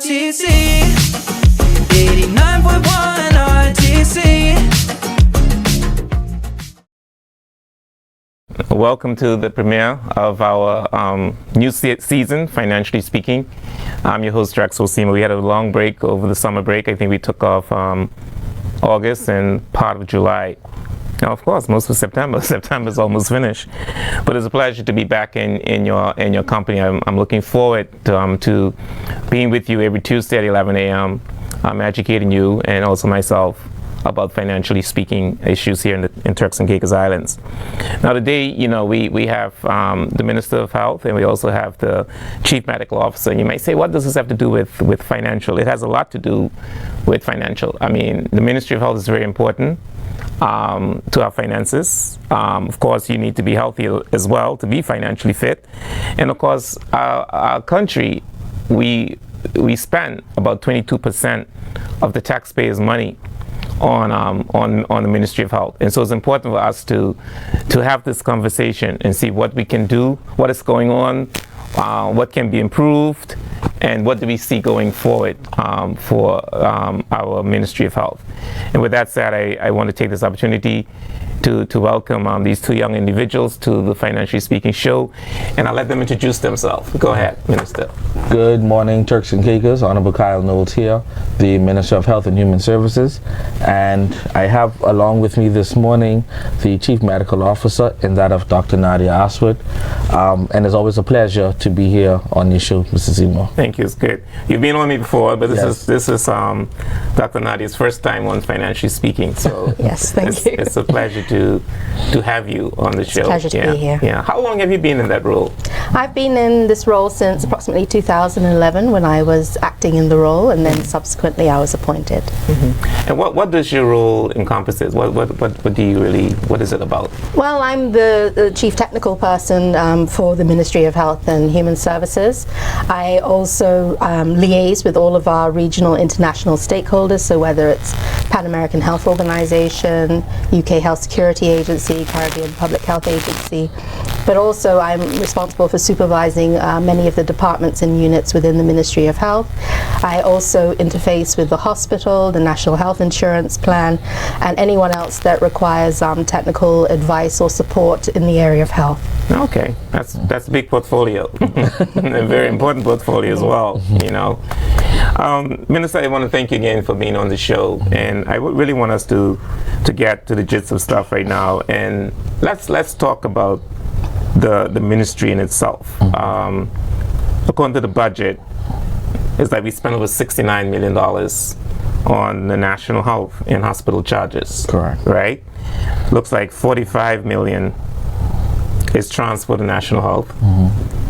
RTC. 89.1 RTC. Welcome to the premiere of our new season, Financially Speaking. I'm your host, Drexwell, Seymour. We had a long break over the summer break. I think we took off August and part of July. Now, of course, most of September. September's almost finished. But it's a pleasure to be back in your company. I'm looking forward to being with you every Tuesday at 11 a.m. I'm educating you and also myself about financially speaking issues here in Turks and Caicos Islands. Now today, we have the Minister of Health, and we also have the Chief Medical Officer. And you might say, what does this have to do with financial? It has a lot to do with financial. I mean, the Ministry of Health is very important to our finances. Of course, you need to be healthy as well to be financially fit. And of course, our country, we spend about 22% of the taxpayers' money on the Ministry of Health. And so it's important for us to have this conversation and see what we can do, what is going on, what can be improved, and what do we see going forward for our Ministry of Health. And with that said, I want to take this opportunity to welcome these two young individuals to the Financially Speaking show, and I'll let them introduce themselves. Go ahead, Minister. Good morning, Turks and Caicos. Hon.Kyle Knowles here, the Minister of Health and Human Services, and I have along with me this morning the Chief Medical Officer, and that of Dr.Nadia Astwood. And it's always a pleasure to be here on your show, Mr. Seymour. Thank you. It's good. You've been on me before, but Yes. this is Dr. Nadia's first time on Financially Speaking. So Yes, thank you. It's a pleasure to have you on the show. It's a pleasure to be here. Yeah. How long have you been in that role? I've been in this role since approximately 2011 when I was acting in the role, and then subsequently I was appointed. And what does your role encompasses? What do you really, what is it about? Well, I'm the chief technical person for the Ministry of Health and Human Services. I also liaise with all of our regional international stakeholders, so whether it's Pan American Health Organization, UK Health Security Agency, Caribbean Public Health Agency, but also I'm responsible for supervising many of the departments and units within the Ministry of Health. I also interface with the hospital, the National Health Insurance Plan, and anyone else that requires technical advice or support in the area of health. Okay, that's a big portfolio, a very important portfolio as well. Minister, I want to thank you again for being on the show, and I really want us to get to the gist of stuff right now, and let's talk about the ministry in itself. According to the budget, it's like we spent over $69 million on the national health and hospital charges. Correct. Right? Looks like $45 million is transferred to national health,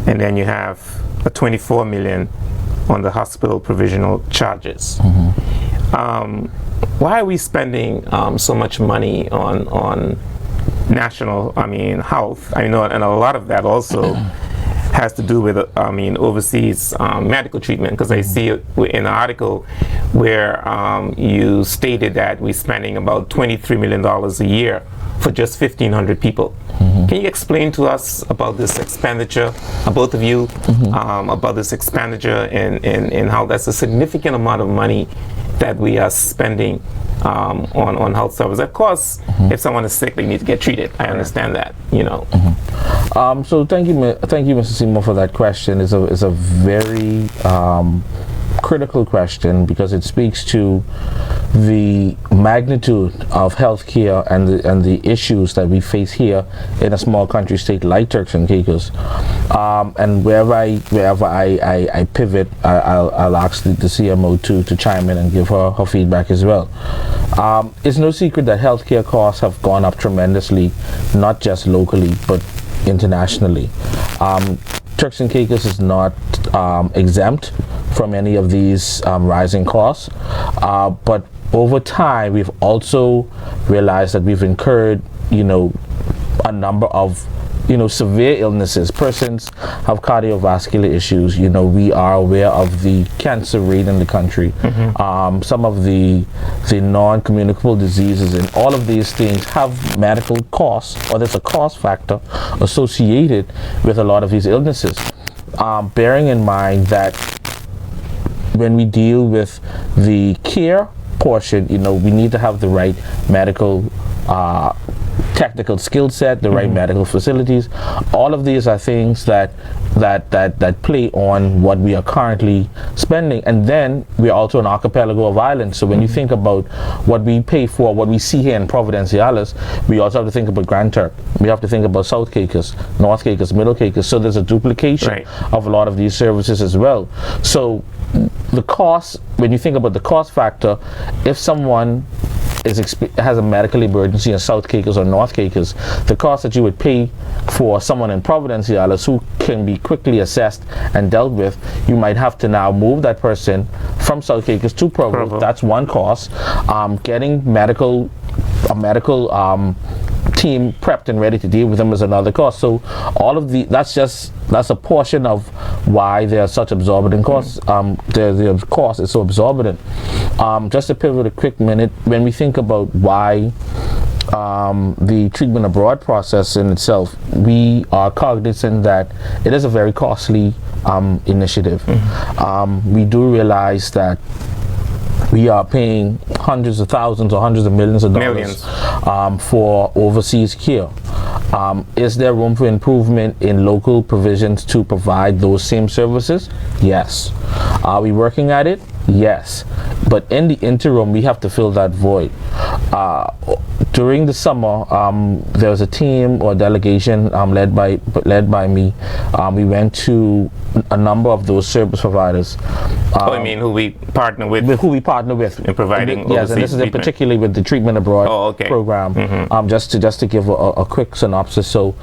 and then you have a $24 million on the hospital provisional charges. Why are we spending so much money on national, health? I know, and a lot of that also has to do with, overseas medical treatment, because I see it in an article where you stated that we're spending about $23 million a year for just 1,500 people. Can you explain to us about this expenditure, both of you, about this expenditure and how that's a significant amount of money that we are spending on health services? Of course, if someone is sick, they need to get treated. I understand that, So thank you, Mr. Seymour, for that question. It's a very critical question, because it speaks to the magnitude of healthcare and the issues that we face here in a small country state like Turks and Caicos. And wherever I pivot, I'll ask the CMO to chime in and give her feedback as well. It's no secret that healthcare costs have gone up tremendously, not just locally but internationally. Turks and Caicos is not exempt from any of these rising costs, but over time we've also realized that we've incurred a number of severe illnesses. Persons have cardiovascular issues. We are aware of the cancer rate in the country, some of the non-communicable diseases, and all of these things have medical costs, or there's a cost factor associated with a lot of these illnesses. Bearing in mind that when we deal with the care portion, we need to have the right medical technical skill set, the right medical facilities. All of these are things that play on what we are currently spending. And then we're also an archipelago of islands. So when you think about what we pay for, what we see here in Providenciales, we also have to think about Grand Turk. We have to think about South Caicos, North Caicos, Middle Caicos. So there's a duplication of a lot of these services as well. So the cost, when you think about the cost factor, if someone has a medical emergency in South Caicos or North Caicos, the cost that you would pay for someone in Providenciales who can be quickly assessed and dealt with, you might have to now move that person from South Caicos to Provo. That's one cost. Getting a medical team prepped and ready to deal with them is another cost. So all of that's a portion of why there are such exorbitant costs. The cost is so exorbitant. Just to pivot a quick minute, when we think about why the treatment abroad process in itself, we are cognizant that it is a very costly initiative. We do realize that we are paying hundreds of thousands or hundreds of millions of dollars for overseas care. Is there room for improvement in local provisions to provide those same services? Yes. Are we working at it? Yes. But in the interim, we have to fill that void. During the summer, there was a team or delegation led by me. We went to a number of those service providers. I mean who we partner with? Who we partner with in providing yes, and this is particularly with the treatment abroad program. Just to give a quick synopsis. So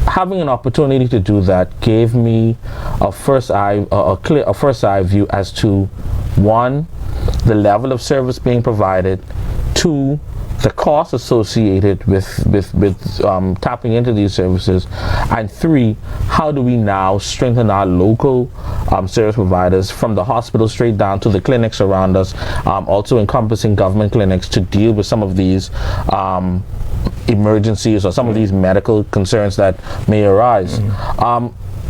having an opportunity to do that gave me a first eye view as to, one, the level of service being provided, two, the cost associated with tapping into these services, and three, how do we now strengthen our local service providers from the hospital straight down to the clinics around us, also encompassing government clinics, to deal with some of these emergencies or some of these medical concerns that may arise.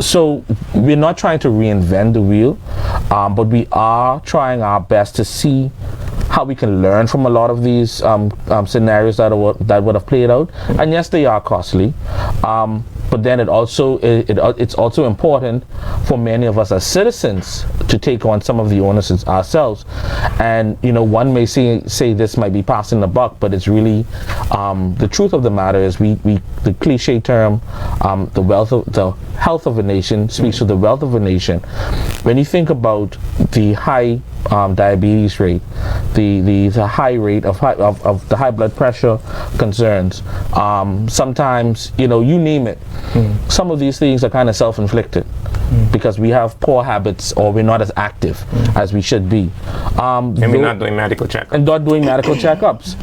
So we're not trying to reinvent the wheel, but we are trying our best to see how we can learn from a lot of these scenarios that would have played out. And yes, they are costly, but then it's also important for many of us as citizens to take on some of the onus ourselves. And one may say this might be passing the buck, but it's really the truth of the matter is the cliche term, the health of a nation speaks to the wealth of a nation. When you think about the high diabetes rate, the high rate of the high blood pressure concerns, sometimes you name it, some of these things are kind of self-inflicted because we have poor habits or we're not as active as we should be, and we're not doing medical checkups.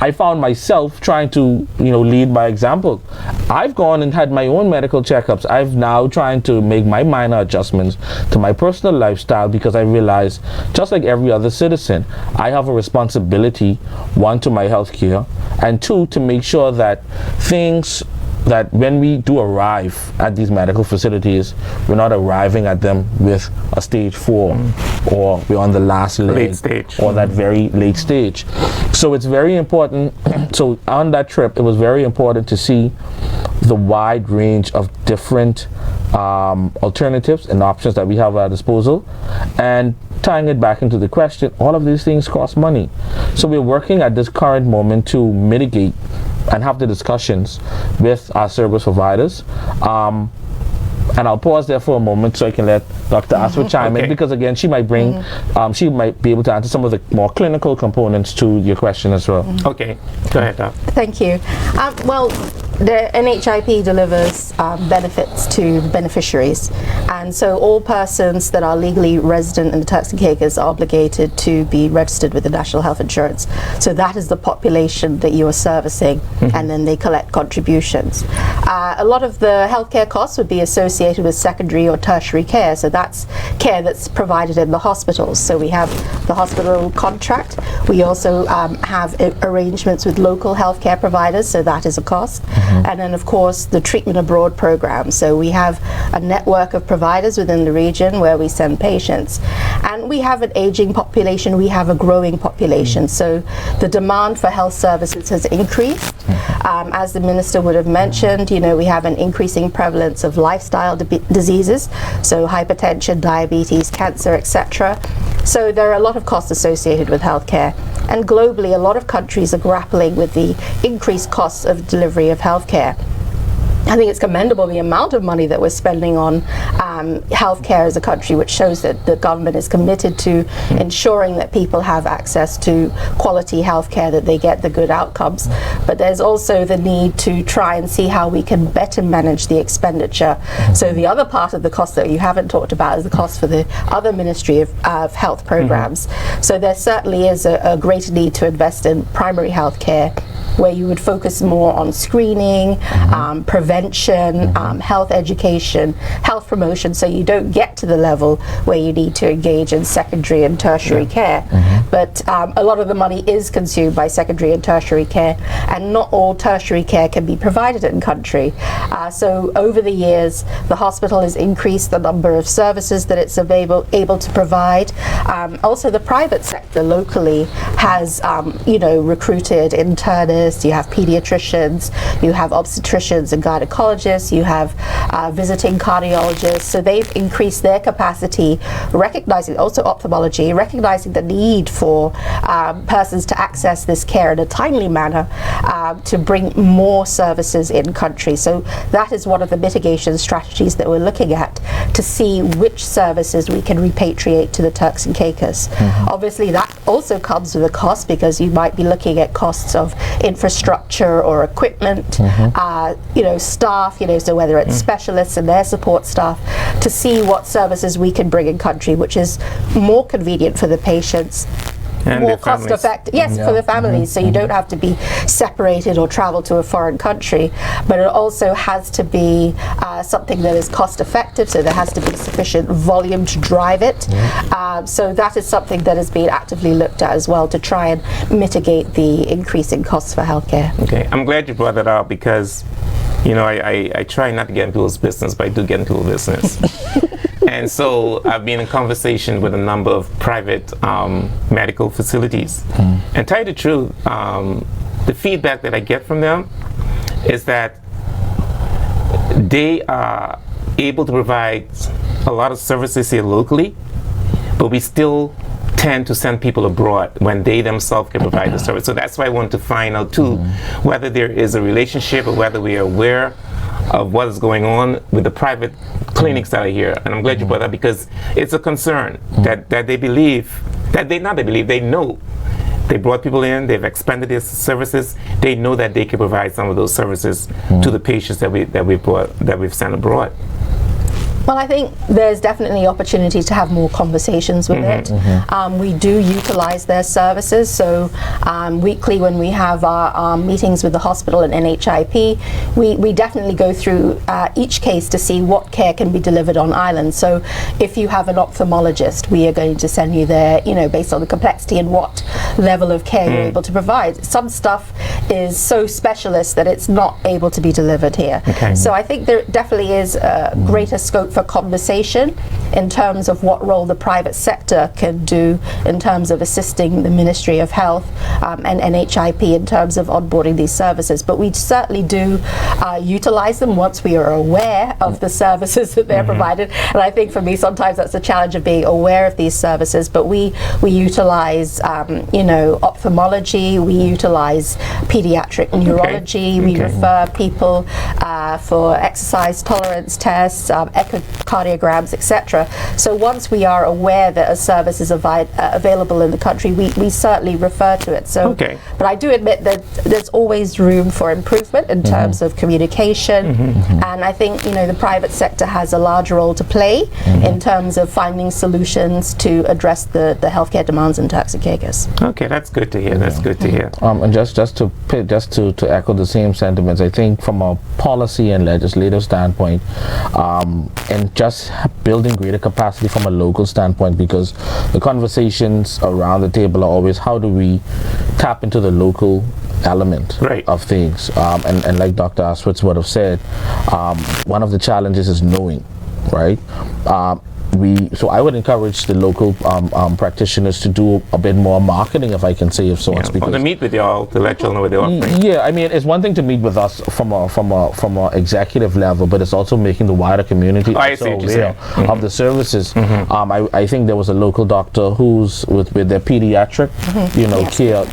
I found myself trying to lead by example. I've gone and had my own medical checkups. I've now trying to make my minor adjustments to my personal lifestyle because I realize, just like every other citizen, I have a responsibility, one, to my health care, and two, to make sure that that when we do arrive at these medical facilities, we're not arriving at them with a stage 4 or we're on the last late stage or that very late stage. So it's very important. So on that trip, it was very important to see the wide range of different alternatives and options that we have at our disposal, and tying it back into the question, all of these things cost money. So we're working at this current moment to mitigate and have the discussions with our service providers. And I'll pause there for a moment so I can let Dr. Astwood chime in, because again, she might bring, she might be able to answer some of the more clinical components to your question as well. Okay, go ahead, Doc. Thank you. Well, the NHIP delivers benefits to beneficiaries, and so all persons that are legally resident in the Turks and Caicos are obligated to be registered with the National Health Insurance. So that is the population that you are servicing, and then they collect contributions. A lot of the healthcare costs would be associated with secondary or tertiary care, so that's care that's provided in the hospitals. So we have the hospital contract. We also have arrangements with local healthcare providers, so that is a cost. And then, of course, the treatment abroad program. So we have a network of providers within the region where we send patients. And we have an aging population, we have a growing population. So the demand for health services has increased. As the minister would have mentioned, we have an increasing prevalence of lifestyle diseases, so hypertension, diabetes, cancer, etc. So there are a lot of costs associated with healthcare. And globally, a lot of countries are grappling with the increased costs of delivery of healthcare. I think it's commendable the amount of money that we're spending on healthcare as a country, which shows that the government is committed to ensuring that people have access to quality healthcare, that they get the good outcomes. But there's also the need to try and see how we can better manage the expenditure. So the other part of the cost that you haven't talked about is the cost for the other Ministry of Health programs. So there certainly is a greater need to invest in primary healthcare, where you would focus more on screening, prevention, health education, health promotion, so you don't get to the level where you need to engage in secondary and tertiary care. But a lot of the money is consumed by secondary and tertiary care, and not all tertiary care can be provided in country. So over the years, the hospital has increased the number of services that it's able to provide. Also, the private sector locally has, recruited internists. You have pediatricians, you have obstetricians and gynecologists, you have visiting cardiologists. So they've increased their capacity, recognizing also ophthalmology, recognizing the need for persons to access this care in a timely manner to bring more services in country. So that is one of the mitigation strategies that we're looking at, to see which services we can repatriate to the Turks and Caicos. Obviously, that also comes with a cost, because you might be looking at costs of infrastructure or equipment, staff, so whether it's specialists and their support staff, to see what services we can bring in country, which is more convenient for the patients, and more cost effective, for the families, so you don't have to be separated or travel to a foreign country. But it also has to be something that is cost effective, so there has to be sufficient volume to drive it. So that is something that is being actively looked at as well, to try and mitigate the increasing costs for healthcare. Okay, I'm glad you brought that up, because I try not to get into people's business, but I do get into people's business. And so I've been in conversation with a number of private medical facilities. And to tell you the truth, the feedback that I get from them is that they are able to provide a lot of services here locally, but we still tend to send people abroad when they themselves can provide the service. So that's why I want to find out too, whether there is a relationship, or whether we are aware of what is going on with the private clinics that are here. And I'm glad you brought that, because it's a concern that they believe, they know. They brought people in, they've expanded their services, they know that they can provide some of those services to the patients that we've sent abroad. Well, I think there's definitely opportunity to have more conversations with it. We do utilize their services, so weekly when we have our meetings with the hospital and NHIP, we definitely go through each case to see what care can be delivered on island. So if you have an ophthalmologist, we are going to send you there, based on the complexity and what level of care you're able to provide. Some stuff is so specialist that it's not able to be delivered here. So I think there definitely is a greater scope for conversation in terms of what role the private sector can do in terms of assisting the Ministry of Health and NHIP in terms of onboarding these services. But we certainly do utilize them once we are aware of the services that they're provided. And I think for me sometimes that's a challenge of being aware of these services. But we utilize ophthalmology, we utilize pediatric neurology, we refer people for exercise tolerance tests, echocardiograms, etc. So once we are aware that a service is available in the country, we certainly refer to it. So, but I do admit that there's always room for improvement in terms of communication, and I think the private sector has a large role to play in terms of finding solutions to address the healthcare demands in Turks and Caicos. Okay, that's good to hear. That's good to hear. And just to echo the same sentiments, I think from a policy policy and legislative standpoint, and just building greater capacity from a local standpoint, because the conversations around the table are always how do we tap into the local element of things, and like Dr. Astwood would have said, one of the challenges is knowing, right? So I would encourage the local practitioners to do a bit more marketing, if I can say of sorts. Because to meet with y'all, to let y'all know what they're offering. Yeah, I mean, it's one thing to meet with us from a executive level, but it's also making the wider community aware of the services. I think there was a local doctor who's with their pediatric, care,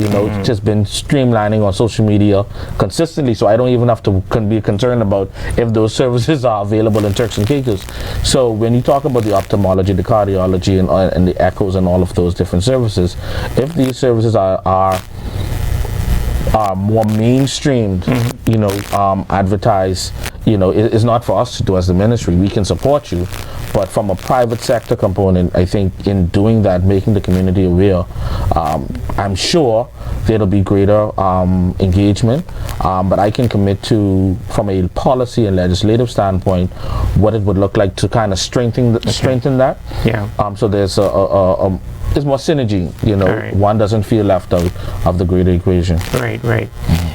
just been streamlining on social media consistently. So I don't even have to be concerned about if those services are available in Turks and Caicos. So when you talk about the ophthalmology, the cardiology, and the echoes and all of those different services, if these services are more mainstreamed, advertised, it's not for us to do as the ministry. We can support you, but from a private sector component, I think in doing that, making the community aware, I'm sure there'll be greater engagement, but I can commit to, from a policy and legislative standpoint, what it would look like to kind of strengthen that. So there's there's more synergy, one doesn't feel left out of the greater equation. Right.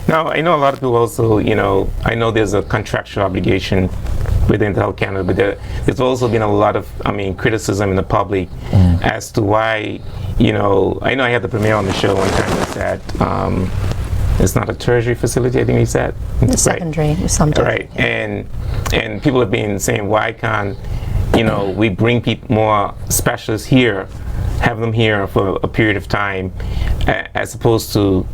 Now, I know a lot of people also, I know there's a contractual obligation within Health Canada, but there's also been a lot of, criticism in the public as to why, I know I had the premier on the show one time that said, it's not a tertiary facility, I think he said. It's secondary, something. Right, and people have been saying, why can't, we bring more specialists here, have them here for a period of time, as opposed to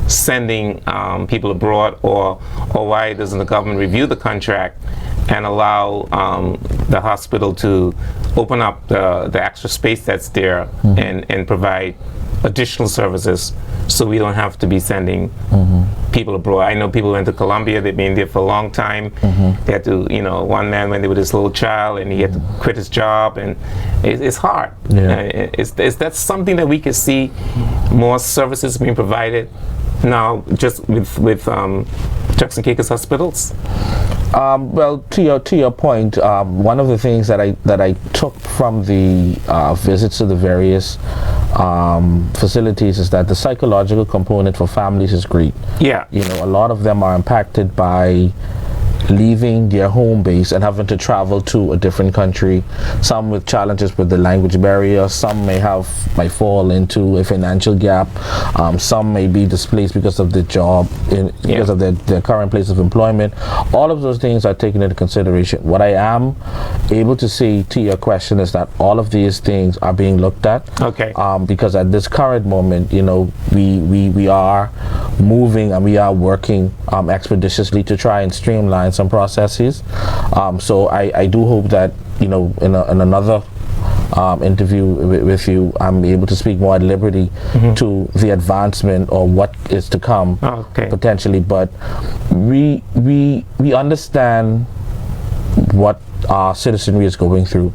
sending people abroad, or why doesn't the government review the contract and allow the hospital to open up the extra space that's there and provide additional services, so we don't have to be sending people abroad. I know people went to Colombia, they've been there for a long time. They had to, one man went there with his little child and he had to quit his job, and it's hard. Is that something that we could see more services being provided now, just with Turks and Caicos hospitals? Well, to your point, one of the things that I took from the visits to the various facilities is that the psychological component for families is great. A lot of them are impacted by leaving their home base and having to travel to a different country, some with challenges with the language barrier, some might fall into a financial gap, some may be displaced because of the job, because of their current place of employment. All of those things are taken into consideration. What I am able to say to your question is that all of these things are being looked at, because at this current moment, we are moving and we are working expeditiously to try and streamline some processes. So I do hope that in another interview with you, I'm able to speak more at liberty to the advancement or what is to come potentially. But we understand what our citizenry is going through.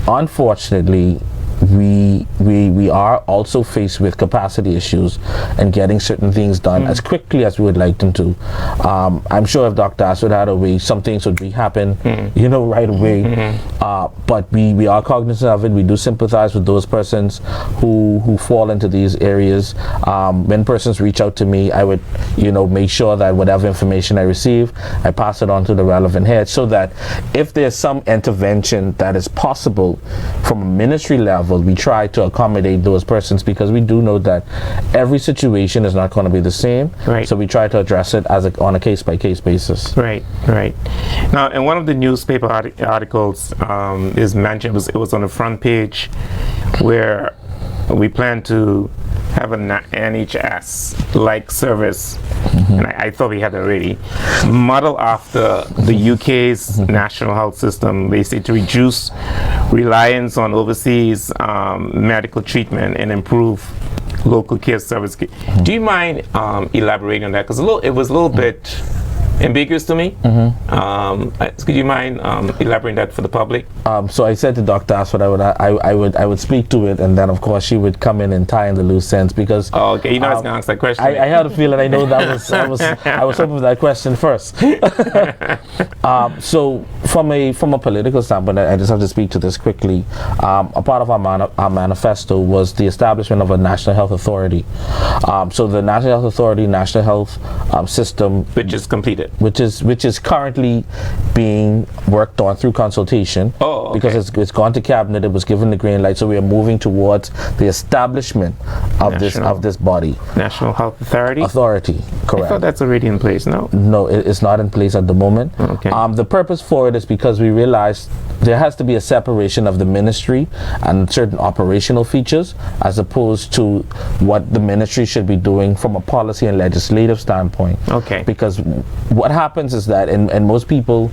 Unfortunately, we are also faced with capacity issues and getting certain things done as quickly as we would like them to. I'm sure if Dr. Astwood had a way, some things would happen, right away. But we are cognizant of it. We do sympathize with those persons who fall into these areas. When persons reach out to me, I would, make sure that whatever information I receive, I pass it on to the relevant head, so that if there's some intervention that is possible from a ministry level, we try to accommodate those persons, because we do know that every situation is not going to be the same. So we try to address it on a case-by-case basis. Right. Now, in one of the newspaper articles is mentioned, it was on the front page, where we plan to have an NHS-like service, and I thought we had already, modeled after the UK's national health system, basically to reduce reliance on overseas medical treatment and improve local care service. Do you mind elaborating on that? Because it was a little bit ambiguous to me. Could you mind elaborating that for the public? So I said to Dr. Astwood I would speak to it, and then of course she would come in and tie in the loose ends, because Oh, okay. You know I was going to ask that question. I had a feeling. I know that was I was hoping for that question first. So from a political standpoint, I just have to speak to this quickly. A part of our manifesto was the establishment of a national health authority. So the National Health Authority, National Health System, Which is completed. which is currently being worked on through consultation. Oh, okay. Because it's gone to cabinet. It was given the green light. So we are moving towards the establishment of this body. National Health Authority? Authority, I correct. thought that's already in place, no? No, it's not in place at the moment. Okay. The purpose for it is because we realized there has to be a separation of the ministry and certain operational features, as opposed to what the ministry should be doing from a policy and legislative standpoint. Okay. Because what happens is that, and most people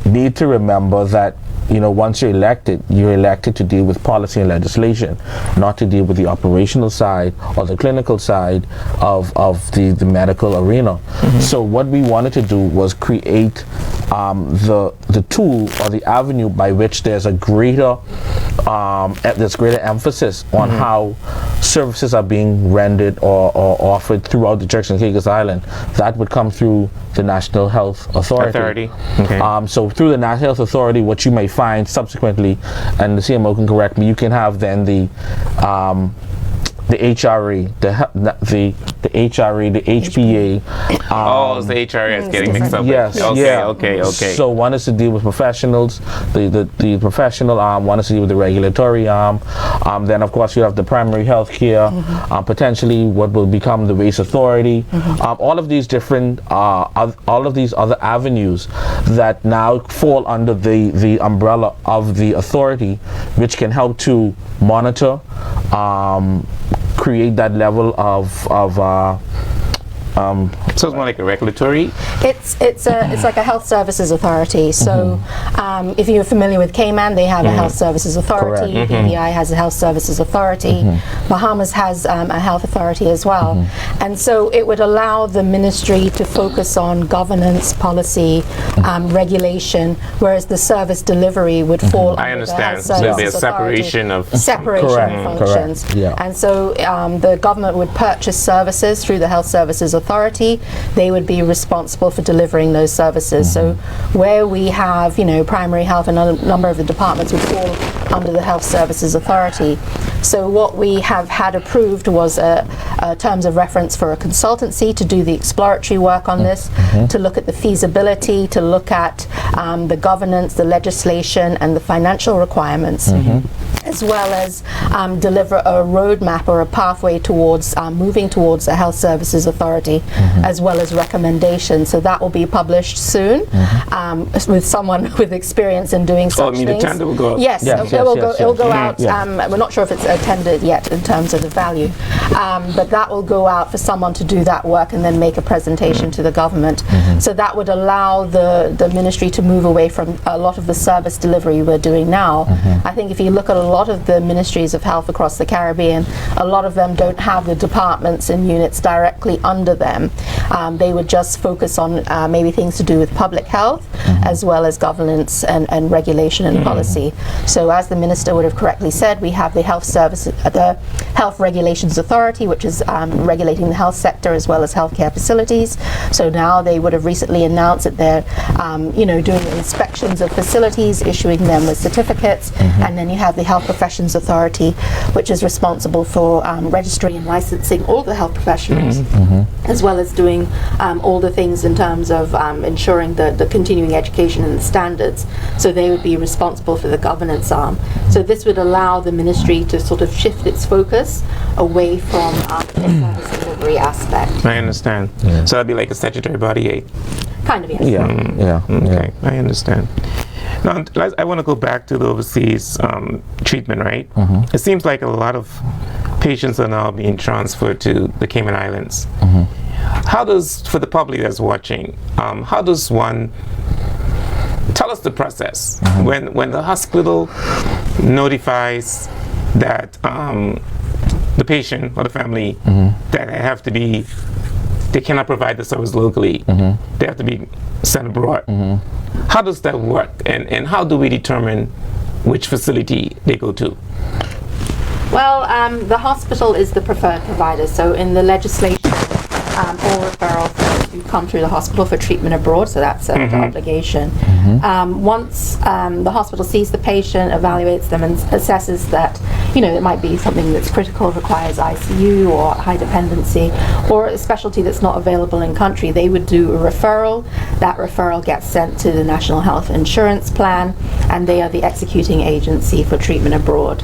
need to remember that, you know, once you're elected to deal with policy and legislation, not to deal with the operational side or the clinical side of the medical arena. So what we wanted to do was create the tool or the avenue by which there's greater emphasis on how services are being rendered or offered throughout the Turks and Caicos Island. That would come through the National Health Authority. Okay. So through the National Health Authority, what you may find subsequently, and the CMO can correct me, you can have then the HRE, the HRE, the HPA. Oh, the HRE is getting mixed up. Yes. Okay. So one is to deal with professionals, the professional arm. One is to deal with the regulatory arm. Then of course you have the primary health care, potentially what will become the race authority. All of these different, all of these other avenues that now fall under the umbrella of the authority, which can help to monitor, create that level of so it's more like a regulatory? It's like a health services authority. So if you're familiar with Cayman, they have a health services authority. BVI has a health services authority. Bahamas has a health authority as well. And so it would allow the ministry to focus on governance, policy, regulation, whereas the service delivery would fall I under the understand. health So services there's authority. separation of Separation of functions. Correct. Yeah. And so the government would purchase services through the health services authority. They would be responsible for delivering those services. So where we have, you know, primary health, and a number of the departments would fall under the health services authority. So what we have had approved was terms of reference for a consultancy to do the exploratory work on this, to look at the feasibility, to look at the governance, the legislation, and the financial requirements, as well as deliver a roadmap or a pathway towards moving towards a health services authority, as well as recommendations. So that will be published soon with someone with experience in doing such I mean things. the tender will go up. Yes, it'll go out. Yeah. We're not sure if it's tendered yet in terms of the value, but that will go out for someone to do that work and then make a presentation to the government. So that would allow the ministry to move away from a lot of the service delivery we're doing now. I think if you look at a lot of the ministries of health across the Caribbean, a lot of them don't have the departments and units directly under them. They would just focus on maybe things to do with public health, as well as governance and regulation and policy. So as the minister would have correctly said, we have the the Health Regulations Authority, which is regulating the health sector as well as healthcare facilities. So now they would have recently announced that they're doing inspections of facilities, issuing them with certificates, and then you have the Health Professions Authority, which is responsible for registering and licensing all the health professionals, as well as doing all the things in terms of ensuring the continuing education and the standards. So they would be responsible for the governance arm. So this would allow the ministry to sort of shift its focus away from the service delivery aspect. I understand. So that'd be like a statutory body aid. Kind of, yes. Okay, I understand. Now, I want to go back to the overseas treatment, right? It seems like a lot of patients are now being transferred to the Cayman Islands. How does, for the public that's watching, how does one tell us the process when the hospital notifies that the patient or the family that have to be they cannot provide the service locally. They have to be sent abroad. How does that work? And how do we determine which facility they go to? Well, the hospital is the preferred provider. So in the legislation, all referral who come through the hospital for treatment abroad, so that's the obligation. Once the hospital sees the patient, evaluates them, and assesses that, it might be something that's critical, requires ICU or high dependency, or a specialty that's not available in country, they would do a referral. That referral gets sent to the National Health Insurance Plan, and they are the executing agency for treatment abroad.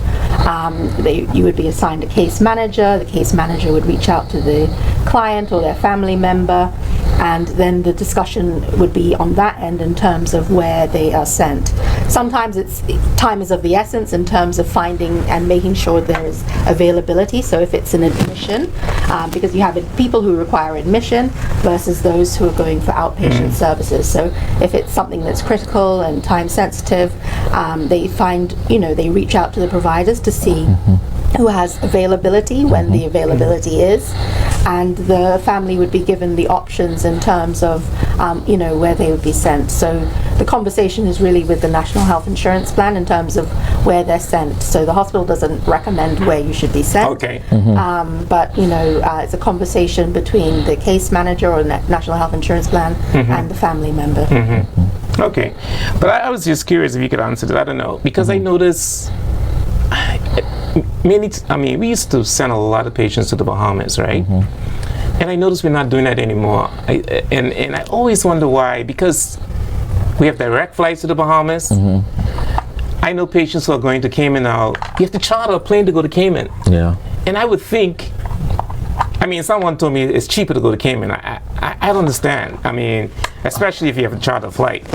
You would be assigned a case manager. The case manager would reach out to the client or their family member, and then the discussion would be on that end in terms of where they are sent. Sometimes time is of the essence in terms of finding and making sure there is availability. So if it's an admission, because you have people who require admission versus those who are going for outpatient services. So if it's something that's critical and time sensitive, they reach out to the providers to see who has availability, when the availability is, and the family would be given the options in terms of where they would be sent. So the conversation is really with the National Health Insurance Plan in terms of where they're sent. So the hospital doesn't recommend where you should be sent. Okay. But it's a conversation between the case manager or National Health Insurance Plan and the family member. Okay, but I was just curious if you could answer that. I don't know, because I noticed we used to send a lot of patients to the Bahamas, right? And I noticed we're not doing that anymore. And I always wonder why, because we have direct flights to the Bahamas. I know patients who are going to Cayman now. You have to charter a plane to go to Cayman. Yeah. And I would think, someone told me it's cheaper to go to Cayman. I don't understand. Especially if you have a charter flight.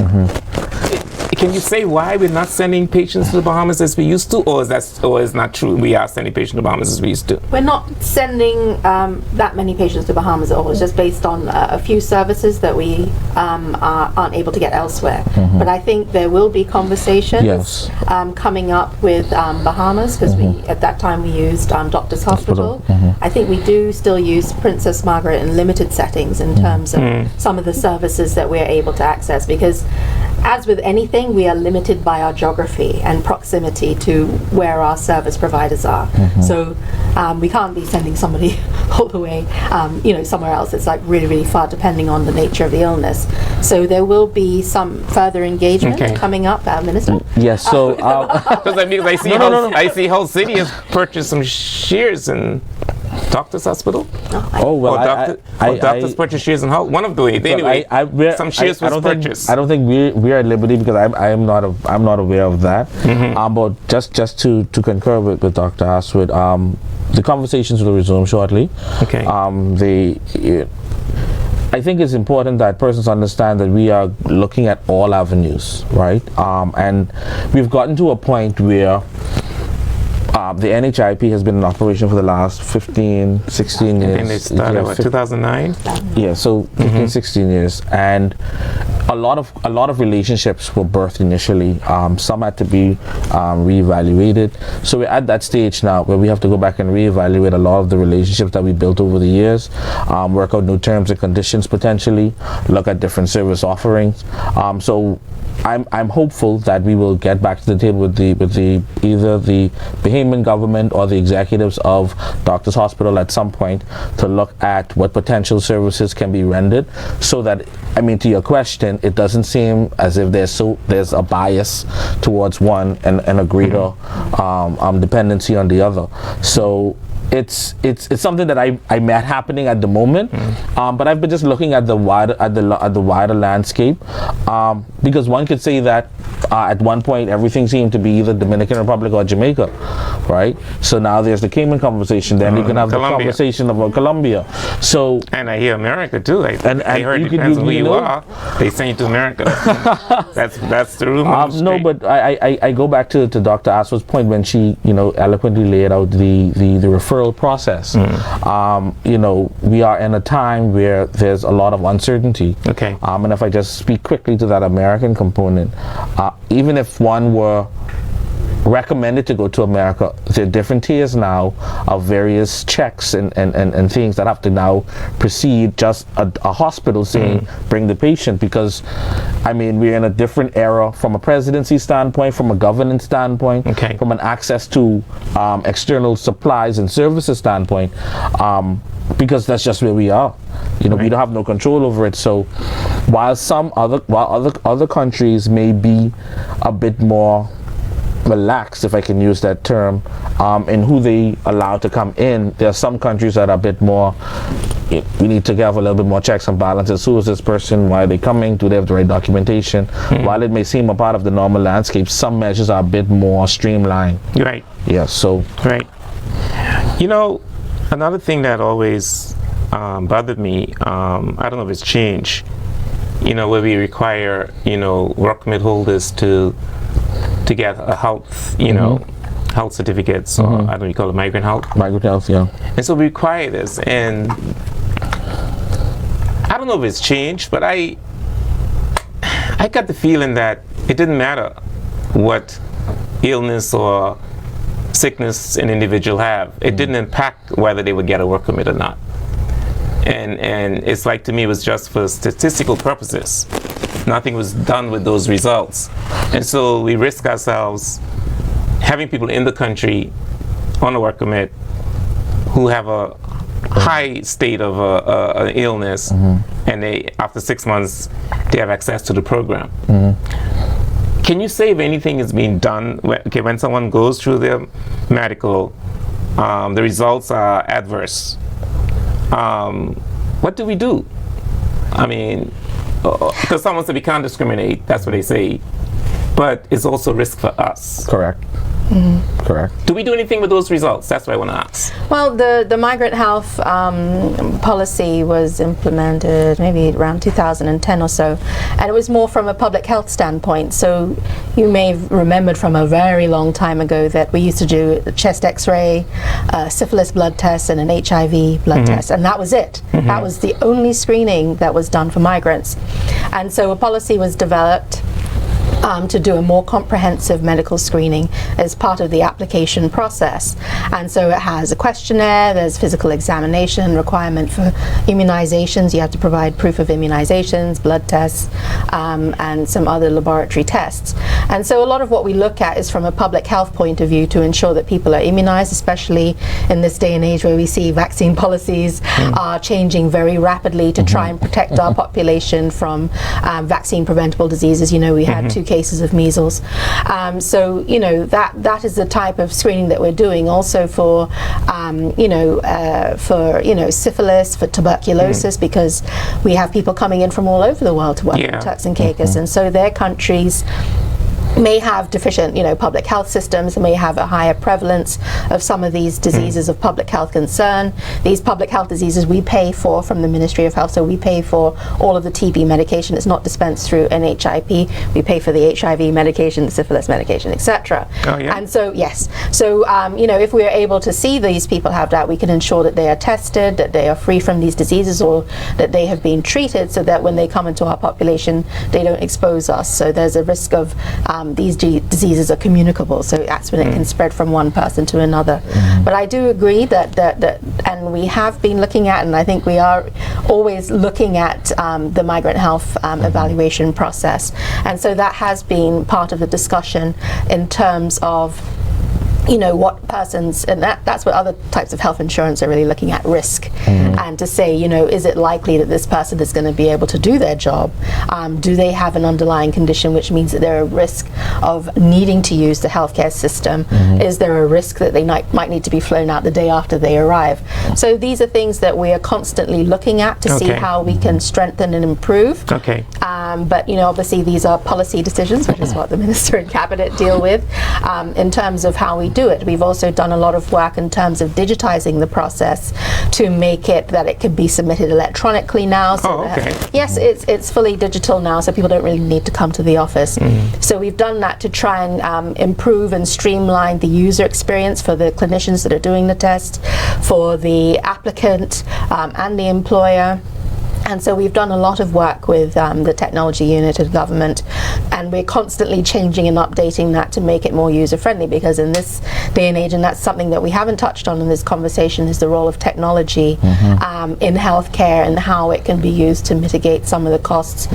Can you say why we're not sending patients to the Bahamas as we used to, or is not true? We are sending patients to the Bahamas as we used to. We're not sending that many patients to Bahamas at all. It's just based on a few services that we aren't able to get elsewhere. But I think there will be conversations coming up with Bahamas, because at that time we used Doctors Hospital. I think we do still use Princess Margaret in limited settings in terms of some of the services that we're able to access, because as with anything, we are limited by our geography and proximity to where our service providers are. So we can't be sending somebody all the way, somewhere else. It's like really, really far, depending on the nature of the illness. So there will be some further engagement coming up, Minister. Yes. So because I see Hull City has purchased some shares in Doctors Hospital. Doctors purchase shares in Hull. One of the ways. Anyway, some shares was purchased. I don't think we are at liberty, because I'm not aware of that. But just to concur with Dr. Astwood, the conversations will resume shortly. Okay. I think it's important that persons understand that we are looking at all avenues, right? And we've gotten to a point where the NHIP has been in operation for the last 15, 16 years. I think they started, 2009? Yeah, so 15, 16 years. And a lot of relationships were birthed initially. Some had to be reevaluated. So we're at that stage now where we have to go back and reevaluate a lot of the relationships that we built over the years, work out new terms and conditions potentially, look at different service offerings. So I'm hopeful that we will get back to the table with either the Bahamian government or the executives of Doctors Hospital at some point to look at what potential services can be rendered, so that, to your question, it doesn't seem as if there's a bias towards one and a greater dependency on the other. So it's something that I met happening at the moment, but I've been just looking at the wider landscape, because one could say that at one point everything seemed to be either Dominican Republic or Jamaica, right? So now there's the Cayman conversation. Then you can have Colombia. The conversation about Colombia. So and I hear America too. I heard it depends on who you are. They send you to America. that's the rumor. No, but I go back to Dr. Astwood's point when she eloquently laid out the referral process. We are in a time where there's a lot of uncertainty. Okay. And if I just speak quickly to that American component, even if one were recommended to go to America, there are different tiers now of various checks and things that have to now precede just a hospital saying bring the patient, because I mean we're in a different era from a presidency standpoint, from a governance standpoint, from an access to external supplies and services standpoint, because that's just where we are. You know, we don't have no control over it. So while other countries may be a bit more relaxed, if I can use that term, in who they allow to come in, there are some countries that are a bit more, we need to have a little bit more checks and balances. Who is this person? Why are they coming? Do they have the right documentation? While it may seem a part of the normal landscape, some measures are a bit more streamlined. Right. Yeah, so. Right. You know, another thing that always bothered me, I don't know if it's changed, you know, where we require, you know, work permit holders to get a health, you know, health certificates, or I don't know, you call it migrant health. Migrant health, yeah. And so we require this, and I don't know if it's changed, but I got the feeling that it didn't matter what illness or sickness an individual have. It didn't impact whether they would get a work permit or not. And it's like, to me, it was just for statistical purposes. Nothing was done with those results. And so we risk ourselves having people in the country on a work permit who have a high state of an illness, and they, after 6 months, they have access to the program. Can you say if anything is being done? Okay, when someone goes through their medical, the results are adverse. What do we do? I mean, because someone said we can't discriminate, that's what they say, but it's also a risk for us. Correct. Correct. Do we do anything with those results? That's what I want to ask. Well, the migrant health policy was implemented maybe around 2010 or so, and it was more from a public health standpoint. So you may have remembered from a very long time ago that we used to do a chest x-ray, syphilis blood test, and an HIV blood test, and that was it. That was the only screening that was done for migrants. And so a policy was developed to do a more comprehensive medical screening as part of the application process. And so it has a questionnaire, there's physical examination, requirement for immunizations, you have to provide proof of immunizations, blood tests, and some other laboratory tests. And so a lot of what we look at is from a public health point of view to ensure that people are immunized, especially in this day and age where we see vaccine policies are changing very rapidly to try and protect our population from vaccine preventable diseases. You know, we had 2 cases of measles. So, you know, that is the type of screening that we're doing also for, syphilis, for tuberculosis, because we have people coming in from all over the world to work in Turks and Caicos, and so their countries may have deficient, public health systems, may have a higher prevalence of some of these diseases of public health concern. These public health diseases we pay for from the Ministry of Health, so we pay for all of the TB medication. It's not dispensed through NHIP. We pay for the HIV medication, the syphilis medication, etc. And so, yes. So, if we are able to see these people have that, we can ensure that they are tested, that they are free from these diseases, or that they have been treated, so that when they come into our population, they don't expose us. So there's a risk of these diseases are communicable, so that's when it can spread from one person to another. But I do agree that and we have been looking at, and I think we are always looking at the migrant health evaluation process, and so that has been part of the discussion in terms of what persons, and that's what other types of health insurance are really looking at, risk, and to say, is it likely that this person is going to be able to do their job? Do they have an underlying condition which means that they're at risk of needing to use the healthcare system? Is there a risk that they might need to be flown out the day after they arrive? So these are things that we are constantly looking at to see how we can strengthen and improve. But obviously these are policy decisions, which is what the Minister and Cabinet deal with, in terms of how we do it. We've also done a lot of work in terms of digitizing the process to make it that it can be submitted electronically now. So yes, it's fully digital now, so people don't really need to come to the office. So we've done that to try and improve and streamline the user experience for the clinicians that are doing the test, for the applicant and the employer. And so we've done a lot of work with the technology unit of government and we're constantly changing and updating that to make it more user-friendly, because in this day and age, and that's something that we haven't touched on in this conversation, is the role of technology in healthcare and how it can be used to mitigate some of the costs,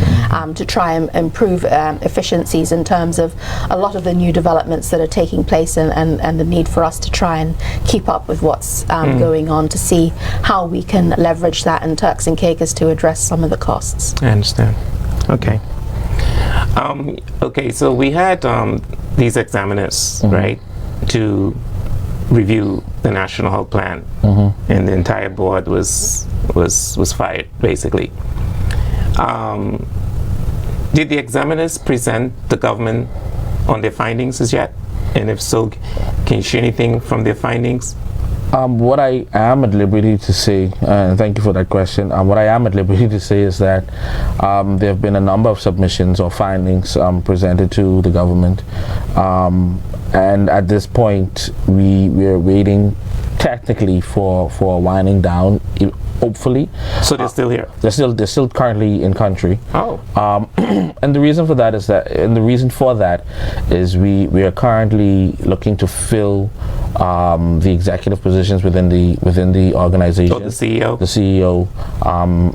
to try and improve efficiencies in terms of a lot of the new developments that are taking place, and the need for us to try and keep up with what's going on, to see how we can leverage that in Turks and Caicos to address some of the costs. I understand. Okay. Okay, so we had these examiners, right, to review the National Health Plan, and the entire board was fired, basically. Did the examiners present the government on their findings as yet? And if so, can you share anything from their findings? What I am at liberty to say, and thank you for that question, what I am at liberty to say is that there have been a number of submissions or findings presented to the government, and at this point we're waiting technically for a winding down, hopefully. So they're still here? They're still currently in country. Oh. And the reason for that is we are currently looking to fill the executive positions within the organization. Oh, the CEO? The CEO,